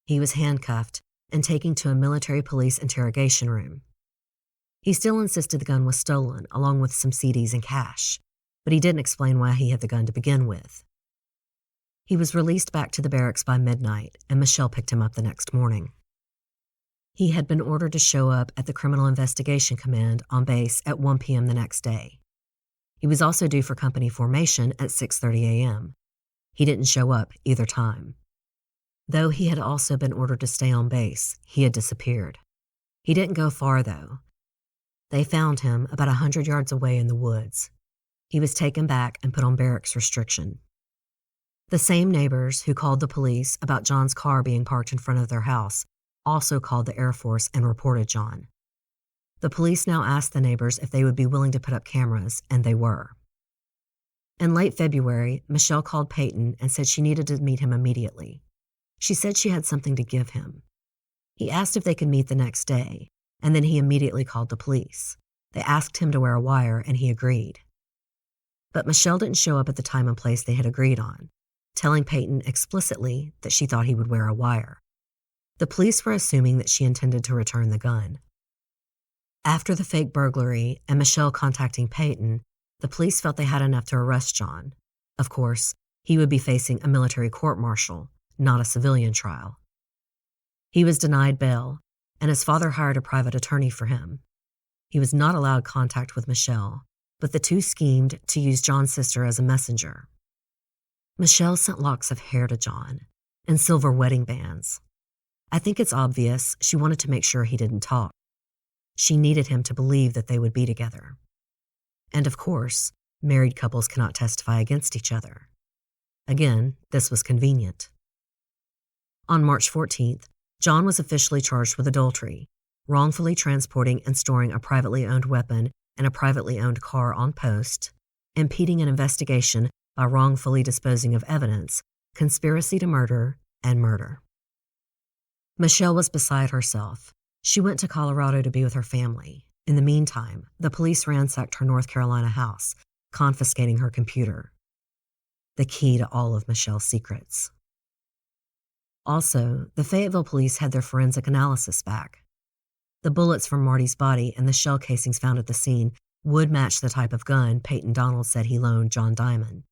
He was handcuffed and taken to a military police interrogation room. He still insisted the gun was stolen, along with some CDs and cash, but he didn't explain why he had the gun to begin with. He was released back to the barracks by midnight, and Michelle picked him up the next morning. He had been ordered to show up at the Criminal Investigation Command on base at 1 p.m. the next day. He was also due for company formation at 6:30 a.m. He didn't show up either time. Though he had also been ordered to stay on base, he had disappeared. He didn't go far, though. They found him about 100 yards away in the woods. He was taken back and put on barracks restriction. The same neighbors who called the police about John's car being parked in front of their house also called the Air Force and reported John. The police now asked the neighbors if they would be willing to put up cameras, and they were. In late February, Michelle called Peyton and said she needed to meet him immediately. She said she had something to give him. He asked if they could meet the next day, and then he immediately called the police. They asked him to wear a wire, and he agreed. But Michelle didn't show up at the time and place they had agreed on, telling Peyton explicitly that she thought he would wear a wire. The police were assuming that she intended to return the gun. After the fake burglary and Michelle contacting Peyton, the police felt they had enough to arrest John. Of course, he would be facing a military court-martial, not a civilian trial. He was denied bail, and his father hired a private attorney for him. He was not allowed contact with Michelle, but the two schemed to use John's sister as a messenger. Michelle sent locks of hair to John and silver wedding bands. I think it's obvious she wanted to make sure he didn't talk. She needed him to believe that they would be together. And of course, married couples cannot testify against each other. Again, this was convenient. On March 14th, John was officially charged with adultery, wrongfully transporting and storing a privately owned weapon in a privately owned car on post, impeding an investigation by wrongfully disposing of evidence, conspiracy to murder, and murder. Michelle was beside herself. She went to Colorado to be with her family. In the meantime, the police ransacked her North Carolina house, confiscating her computer, the key to all of Michelle's secrets. Also, the Fayetteville police had their forensic analysis back. The bullets from Marty's body and the shell casings found at the scene would match the type of gun Peyton Donald said he loaned John Diamond.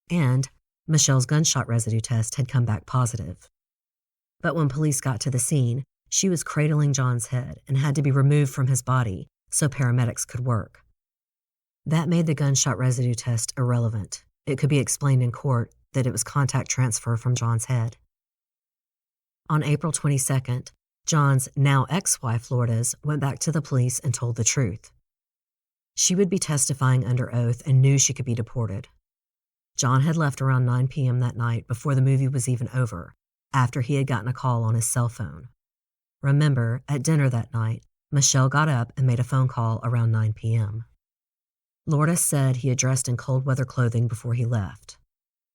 And Michelle's gunshot residue test had come back positive. But when police got to the scene, she was cradling John's head and had to be removed from his body so paramedics could work. That made the gunshot residue test irrelevant. It could be explained in court that it was contact transfer from John's head. On April 22nd, John's now ex-wife, Lourdes, went back to the police and told the truth. She would be testifying under oath and knew she could be deported. John had left around 9 p.m. that night before the movie was even over, after he had gotten a call on his cell phone. Remember, at dinner that night, Michelle got up and made a phone call around 9 p.m. Lourdes said he had dressed in cold weather clothing before he left.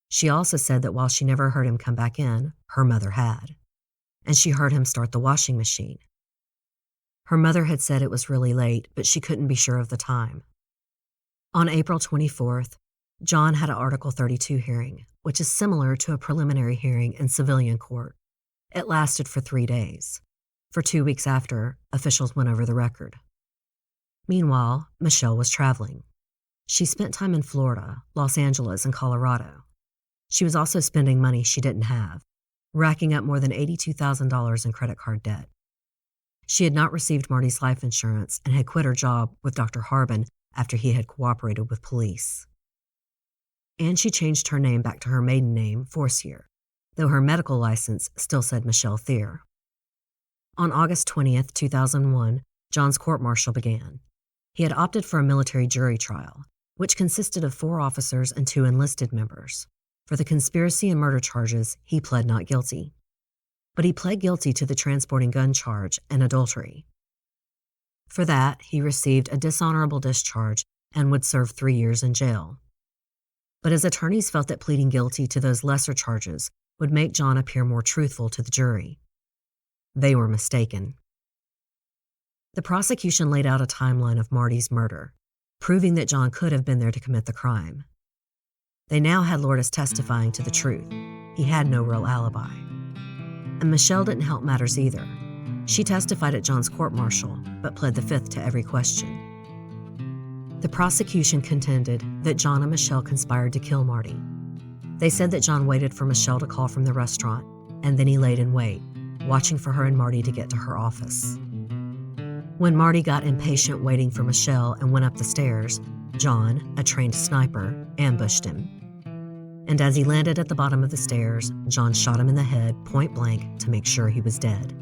She also said that while she never heard him come back in, her mother had. And she heard him start the washing machine. Her mother had said it was really late, but she couldn't be sure of the time. On April 24th, John had an Article 32 hearing, which is similar to a preliminary hearing in civilian court. It lasted for 3 days. For 2 weeks after, officials went over the record. Meanwhile, Michelle was traveling. She spent time in Florida, Los Angeles, and Colorado. She was also spending money she didn't have, racking up more than $82,000 in credit card debt. She had not received Marty's life insurance and had quit her job with Dr. Harbin after he had cooperated with police. And she changed her name back to her maiden name, Forcier, though her medical license still said Marty Theer. On August 20th, 2001, John's court-martial began. He had opted for a military jury trial, which consisted of 4 officers and 2 enlisted members. For the conspiracy and murder charges, he pled not guilty. But he pled guilty to the transporting gun charge and adultery. For that, he received a dishonorable discharge and would serve 3 years in jail. but his attorneys felt that pleading guilty to those lesser charges would make John appear more truthful to the jury. They were mistaken. The prosecution laid out a timeline of Marty's murder, proving that John could have been there to commit the crime. They now had Lourdes testifying to the truth. He had no real alibi. And Michelle didn't help matters either. She testified at John's court-martial, but pled the fifth to every question. The prosecution contended that John and Michelle conspired to kill Marty. They said that John waited for Michelle to call from the restaurant, and then he laid in wait, watching for her and Marty to get to her office. When Marty got impatient waiting for Michelle and went up the stairs, John, a trained sniper, ambushed him. And as he landed at the bottom of the stairs, John shot him in the head point blank to make sure he was dead.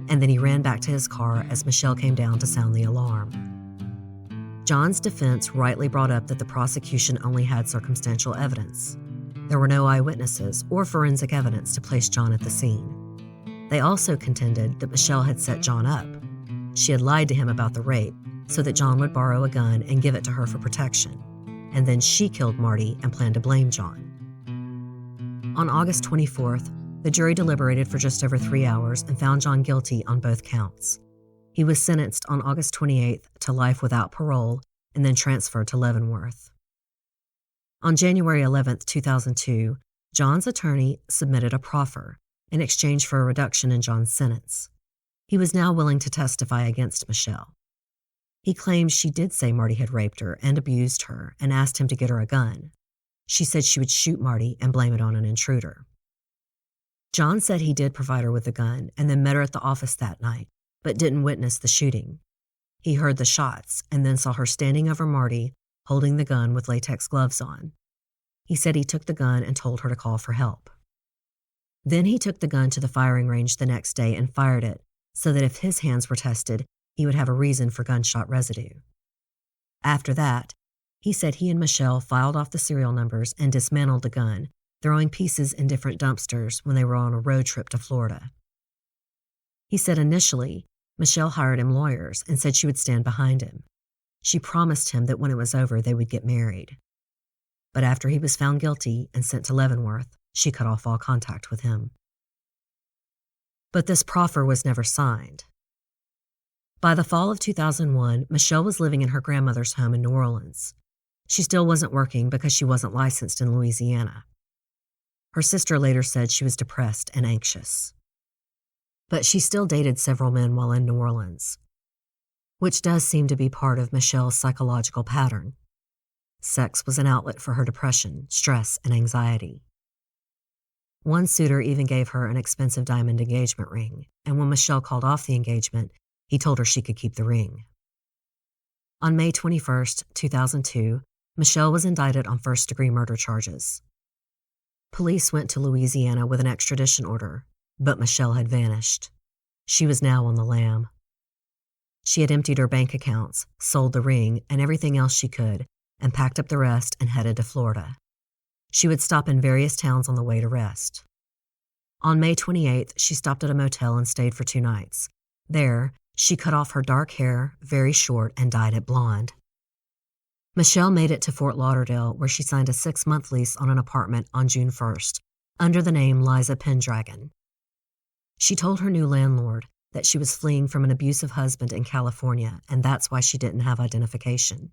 And then he ran back to his car as Michelle came down to sound the alarm. John's defense rightly brought up that the prosecution only had circumstantial evidence. There were no eyewitnesses or forensic evidence to place John at the scene. They also contended that Michelle had set John up. She had lied to him about the rape so that John would borrow a gun and give it to her for protection, and then she killed Marty and planned to blame John. On August 24th, the jury deliberated for just over 3 hours and found John guilty on both counts. He was sentenced on August 28th to life without parole and then transferred to Leavenworth. On January 11th, 2002, John's attorney submitted a proffer in exchange for a reduction in John's sentence. He was now willing to testify against Michelle. He claimed she did say Marty had raped her and abused her and asked him to get her a gun. She said she would shoot Marty and blame it on an intruder. John said he did provide her with a gun and then met her at the office that night, but didn't witness the shooting. He heard the shots and then saw her standing over Marty, holding the gun with latex gloves on. He said he took the gun and told her to call for help. Then he took the gun to the firing range the next day and fired it so that if his hands were tested, he would have a reason for gunshot residue. After that, he said he and Michelle filed off the serial numbers and dismantled the gun, throwing pieces in different dumpsters when they were on a road trip to Florida. He said initially, Michelle hired him lawyers and said she would stand behind him. She promised him that when it was over, they would get married. But after he was found guilty and sent to Leavenworth, she cut off all contact with him. But this proffer was never signed. By the fall of 2001, Michelle was living in her grandmother's home in New Orleans. She still wasn't working because she wasn't licensed in Louisiana. Her sister later said she was depressed and anxious. But she still dated several men while in New Orleans, which does seem to be part of Michelle's psychological pattern. Sex was an outlet for her depression, stress, and anxiety. One suitor even gave her an expensive diamond engagement ring, and when Michelle called off the engagement, he told her she could keep the ring. On May 21, 2002, Michelle was indicted on first-degree murder charges. Police went to Louisiana with an extradition order, but Michelle had vanished. She was now on the lam. She had emptied her bank accounts, sold the ring and everything else she could, and packed up the rest and headed to Florida. She would stop in various towns on the way to rest. On May 28th, she stopped at a motel and stayed for 2 nights. There, she cut off her dark hair, very short, and dyed it blonde. Michelle made it to Fort Lauderdale, where she signed a 6-month lease on an apartment on June 1st, under the name Liza Pendragon. She told her new landlord that she was fleeing from an abusive husband in California, and that's why she didn't have identification.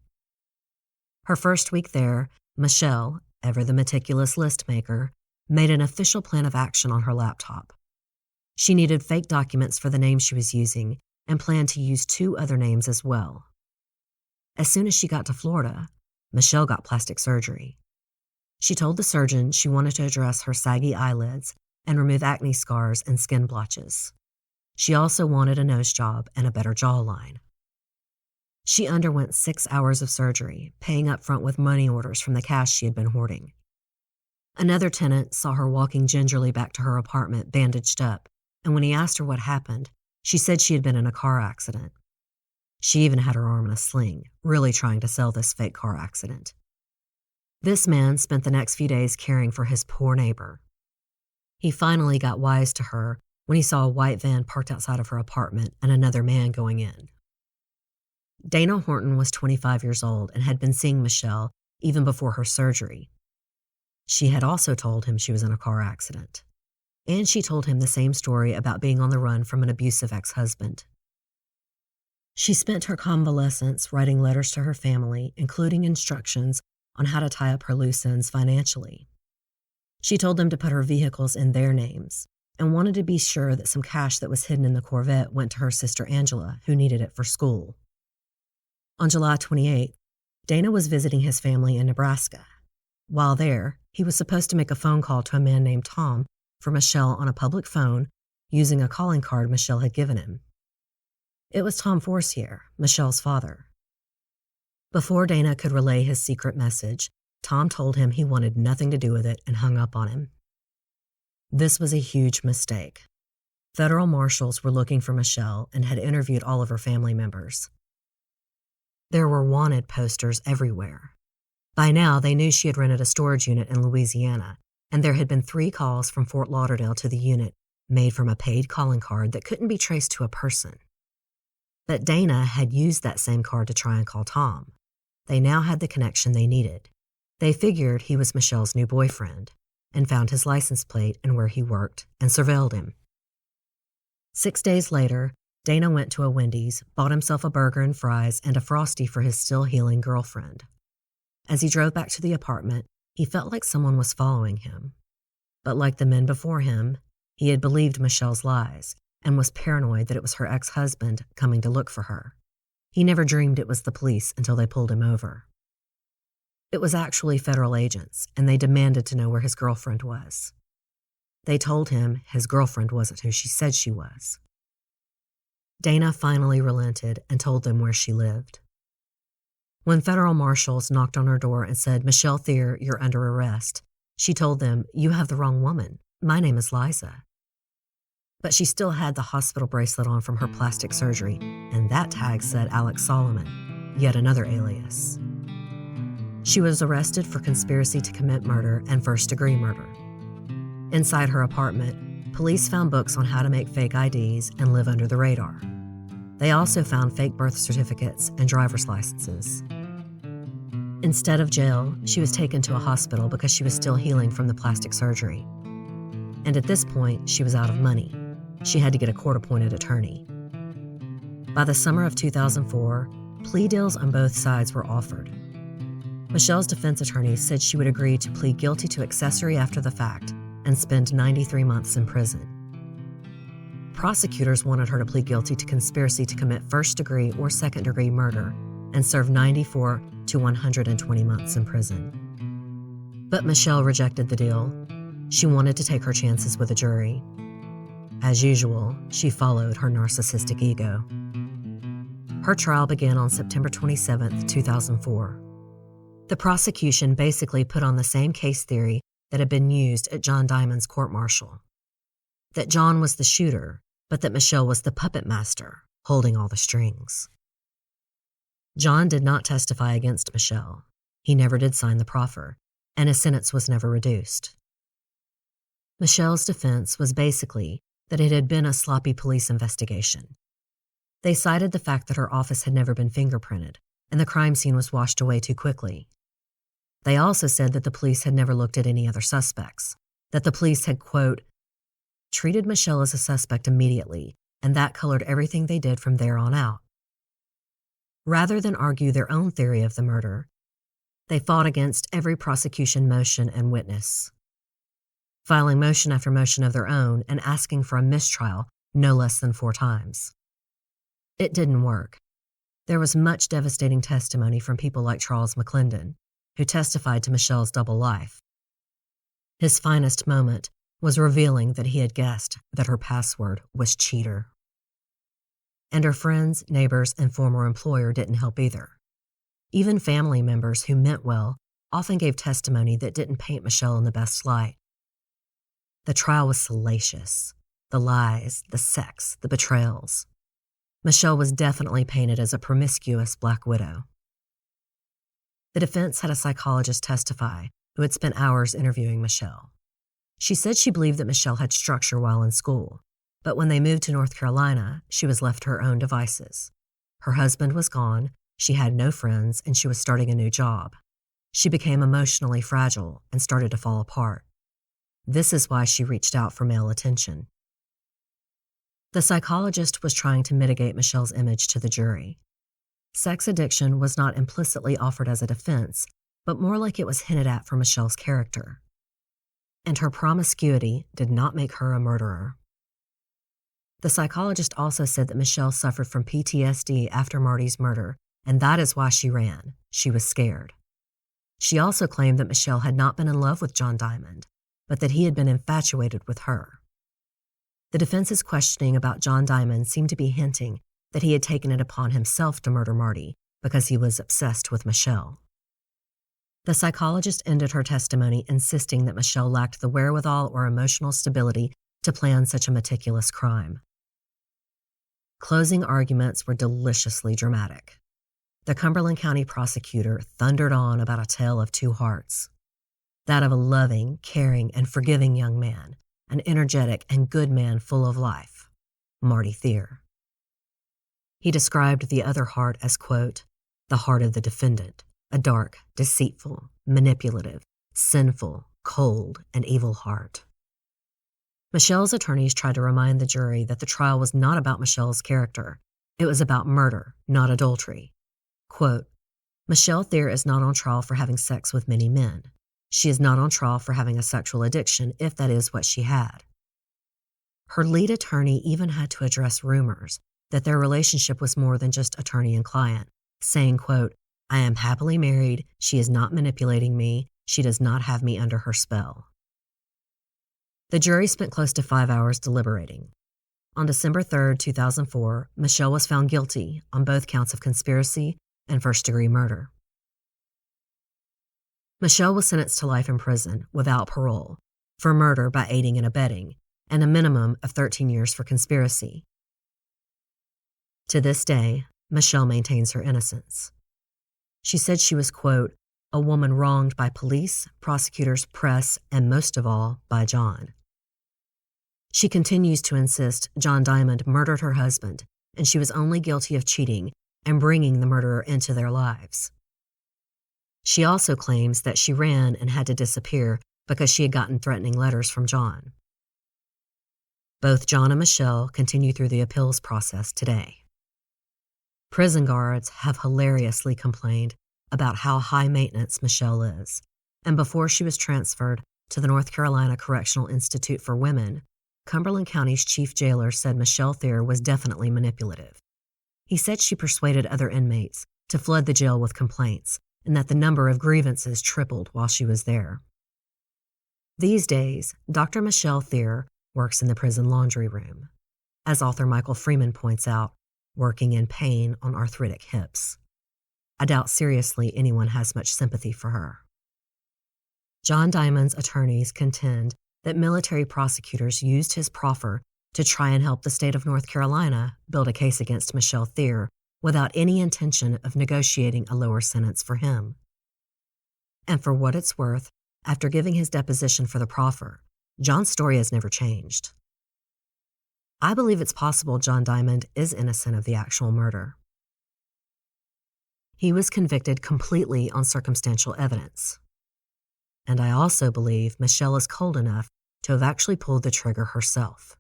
Her first week there, Michelle, ever the meticulous list maker, made an official plan of action on her laptop. She needed fake documents for the name she was using and planned to use 2 other names as well. As soon as she got to Florida, Michelle got plastic surgery. She told the surgeon she wanted to address her saggy eyelids and remove acne scars and skin blotches. She also wanted a nose job and a better jawline. She underwent 6 hours of surgery, paying up front with money orders from the cash she had been hoarding. Another tenant saw her walking gingerly back to her apartment, bandaged up, and when he asked her what happened, she said she had been in a car accident. She even had her arm in a sling, really trying to sell this fake car accident. This man spent the next few days caring for his poor neighbor. He finally got wise to her when he saw a white van parked outside of her apartment and another man going in. Dana Horton was 25 years old and had been seeing Michelle even before her surgery. She had also told him she was in a car accident. And she told him the same story about being on the run from an abusive ex-husband. She spent her convalescence writing letters to her family, including instructions on how to tie up her loose ends financially. She told them to put her vehicles in their names and wanted to be sure that some cash that was hidden in the Corvette went to her sister Angela, who needed it for school. On July 28th, Dana was visiting his family in Nebraska. While there, he was supposed to make a phone call to a man named Tom for Michelle on a public phone using a calling card Michelle had given him. It was Tom Forcier, Michelle's father. Before Dana could relay his secret message, Tom told him he wanted nothing to do with it and hung up on him. This was a huge mistake. Federal marshals were looking for Michelle and had interviewed all of her family members. There were wanted posters everywhere. By now, they knew she had rented a storage unit in Louisiana, and there had been 3 calls from Fort Lauderdale to the unit made from a paid calling card that couldn't be traced to a person. But Dana had used that same card to try and call Tom. They now had the connection they needed. They figured he was Michelle's new boyfriend and found his license plate and where he worked and surveilled him. 6 days later, Dana went to a Wendy's, bought himself a burger and fries and a Frosty for his still healing girlfriend. As he drove back to the apartment, he felt like someone was following him. But like the men before him, he had believed Michelle's lies and was paranoid that it was her ex-husband coming to look for her. He never dreamed it was the police until they pulled him over. It was actually federal agents, and they demanded to know where his girlfriend was. They told him his girlfriend wasn't who she said she was. Dana finally relented and told them where she lived. When federal marshals knocked on her door and said, "Michelle Theer, you're under arrest," she told them, "You have the wrong woman. My name is Liza." But she still had the hospital bracelet on from her plastic surgery, and that tag said Alex Solomon, yet another alias. She was arrested for conspiracy to commit murder and first-degree murder. Inside her apartment, police found books on how to make fake IDs and live under the radar. They also found fake birth certificates and driver's licenses. Instead of jail, she was taken to a hospital because she was still healing from the plastic surgery. And at this point, she was out of money. She had to get a court-appointed attorney. By the summer of 2004, plea deals on both sides were offered. Michelle's defense attorney said she would agree to plead guilty to accessory after the fact and spend 93 months in prison. Prosecutors wanted her to plead guilty to conspiracy to commit first-degree or second-degree murder and serve 94 to 120 months in prison. But Michelle rejected the deal. She wanted to take her chances with a jury. As usual, she followed her narcissistic ego. Her trial began on September 27, 2004. The prosecution basically put on the same case theory that had been used at John Diamond's court-martial. That John was the shooter, but that Michelle was the puppet master, holding all the strings. John did not testify against Michelle. He never did sign the proffer, and his sentence was never reduced. Michelle's defense was basically that it had been a sloppy police investigation. They cited the fact that her office had never been fingerprinted, and the crime scene was washed away too quickly. They also said that the police had never looked at any other suspects, that the police had, quote, treated Michelle as a suspect immediately, and that colored everything they did from there on out. Rather than argue their own theory of the murder, they fought against every prosecution motion and witness, filing motion after motion of their own and asking for a mistrial no less than 4 times. It didn't work. There was much devastating testimony from people like Charles McClendon, who testified to Michelle's double life. His finest moment was revealing that he had guessed that her password was cheater. And her friends, neighbors, and former employer didn't help either. Even family members who meant well often gave testimony that didn't paint Michelle in the best light. The trial was salacious. The lies, the sex, the betrayals. Michelle was definitely painted as a promiscuous black widow. The defense had a psychologist testify who had spent hours interviewing Michelle. She said she believed that Michelle had structure while in school, but when they moved to North Carolina, she was left to her own devices. Her husband was gone, she had no friends, and she was starting a new job. She became emotionally fragile and started to fall apart. This is why she reached out for male attention. The psychologist was trying to mitigate Michelle's image to the jury. Sex addiction was not implicitly offered as a defense, but more like it was hinted at for Michelle's character. And her promiscuity did not make her a murderer. The psychologist also said that Michelle suffered from PTSD after Marty's murder, and that is why she ran. She was scared. She also claimed that Michelle had not been in love with John Diamond, but that he had been infatuated with her. The defense's questioning about John Diamond seemed to be hinting that he had taken it upon himself to murder Marty because he was obsessed with Michelle. The psychologist ended her testimony insisting that Michelle lacked the wherewithal or emotional stability to plan such a meticulous crime. Closing arguments were deliciously dramatic. The Cumberland County prosecutor thundered on about a tale of two hearts, that of a loving, caring, and forgiving young man, an energetic and good man full of life, Marty Theer. He described the other heart as, quote, the heart of the defendant, a dark, deceitful, manipulative, sinful, cold, and evil heart. Michelle's attorneys tried to remind the jury that the trial was not about Michelle's character. It was about murder, not adultery. Quote, Michelle Theer is not on trial for having sex with many men. She is not on trial for having a sexual addiction, if that is what she had. Her lead attorney even had to address rumors that their relationship was more than just attorney and client, saying, quote, I am happily married. She is not manipulating me. She does not have me under her spell. The jury spent close to 5 hours deliberating. On December 3, 2004, Michelle was found guilty on both counts of conspiracy and first-degree murder. Michelle was sentenced to life in prison without parole for murder by aiding and abetting, and a minimum of 13 years for conspiracy. To this day, Michelle maintains her innocence. She said she was, quote, a woman wronged by police, prosecutors, press, and most of all, by John. She continues to insist John Diamond murdered her husband, and she was only guilty of cheating and bringing the murderer into their lives. She also claims that she ran and had to disappear because she had gotten threatening letters from John. Both John and Michelle continue through the appeals process today. Prison guards have hilariously complained about how high maintenance Michelle is, and before she was transferred to the North Carolina Correctional Institute for Women, Cumberland County's chief jailer said Michelle Theer was definitely manipulative. He said she persuaded other inmates to flood the jail with complaints and that the number of grievances tripled while she was there. These days, Dr. Michelle Theer works in the prison laundry room, as author Michael Freeman points out, working in pain on arthritic hips. I doubt seriously anyone has much sympathy for her. John Diamond's attorneys contend that military prosecutors used his proffer to try and help the state of North Carolina build a case against Michelle Theer without any intention of negotiating a lower sentence for him. And for what it's worth, after giving his deposition for the proffer, John's story has never changed. I believe it's possible John Diamond is innocent of the actual murder. He was convicted completely on circumstantial evidence. And I also believe Michelle is cold enough to have actually pulled the trigger herself.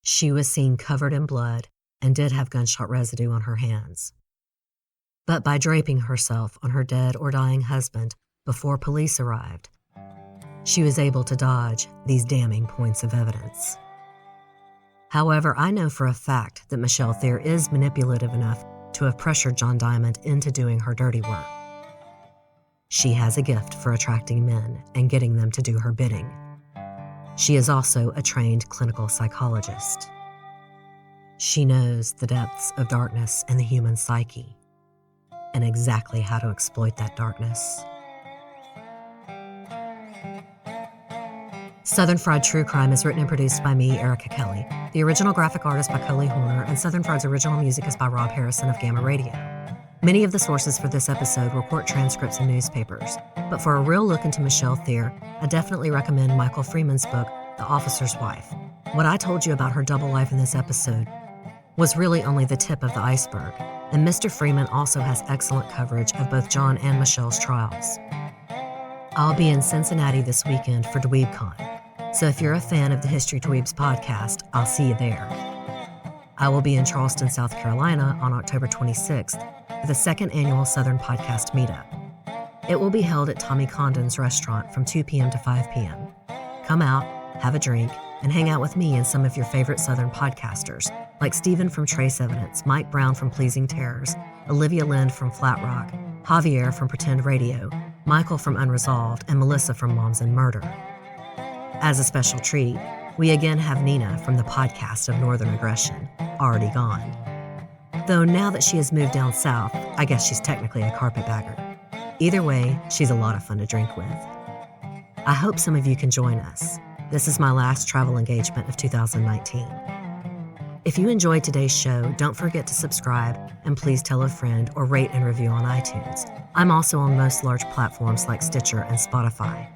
She was seen covered in blood and did have gunshot residue on her hands. But by draping herself on her dead or dying husband before police arrived, she was able to dodge these damning points of evidence. However, I know for a fact that Michelle Theer is manipulative enough to have pressured John Diamond into doing her dirty work. She has a gift for attracting men and getting them to do her bidding. She is also a trained clinical psychologist. She knows the depths of darkness in the human psyche and exactly how to exploit that darkness. Southern Fried True Crime is written and produced by me, Erica Kelley. The original graphic artist by Coley Horner, and Southern Fried's original music is by Rob Harrison of Gamma Radio. Many of the sources for this episode were court transcripts and newspapers, but for a real look into Michelle Theer, I definitely recommend Michael Freeman's book, The Officer's Wife. What I told you about her double life in this episode was really only the tip of the iceberg, and Mr. Freeman also has excellent coverage of both John and Michelle's trials. I'll be in Cincinnati this weekend for DweebCon, so if you're a fan of the History Dweebs podcast, I'll see you there. I will be in Charleston, South Carolina on October 26th for the second annual Southern Podcast Meetup. It will be held at Tommy Condon's restaurant from 2 p.m. to 5 p.m. Come out, have a drink, and hang out with me and some of your favorite Southern podcasters, like Stephen from Trace Evidence, Mike Brown from Pleasing Terrors, Olivia Lind from Flat Rock, Javier from Pretend Radio, Michael from Unresolved, and Melissa from Moms and Murder. As a special treat, we again have Nina from the podcast of Northern Aggression, Already Gone. Though now that she has moved down south, I guess she's technically a carpetbagger. Either way, she's a lot of fun to drink with. I hope some of you can join us. This is my last travel engagement of 2019. If you enjoyed today's show, don't forget to subscribe and please tell a friend or rate and review on iTunes. I'm also on most large platforms like Stitcher and Spotify.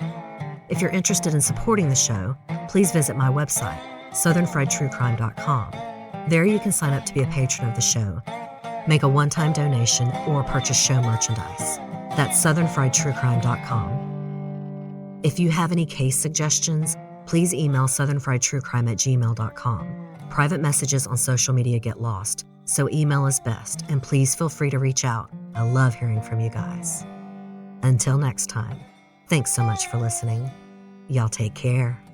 If you're interested in supporting the show, please visit my website, southernfriedtruecrime.com. There you can sign up to be a patron of the show, make a one-time donation, or purchase show merchandise. That's southernfriedtruecrime.com. If you have any case suggestions, please email southernfriedtruecrime@gmail.com. Private messages on social media get lost, so email is best, and please feel free to reach out. I love hearing from you guys. Until next time, thanks so much for listening. Y'all take care.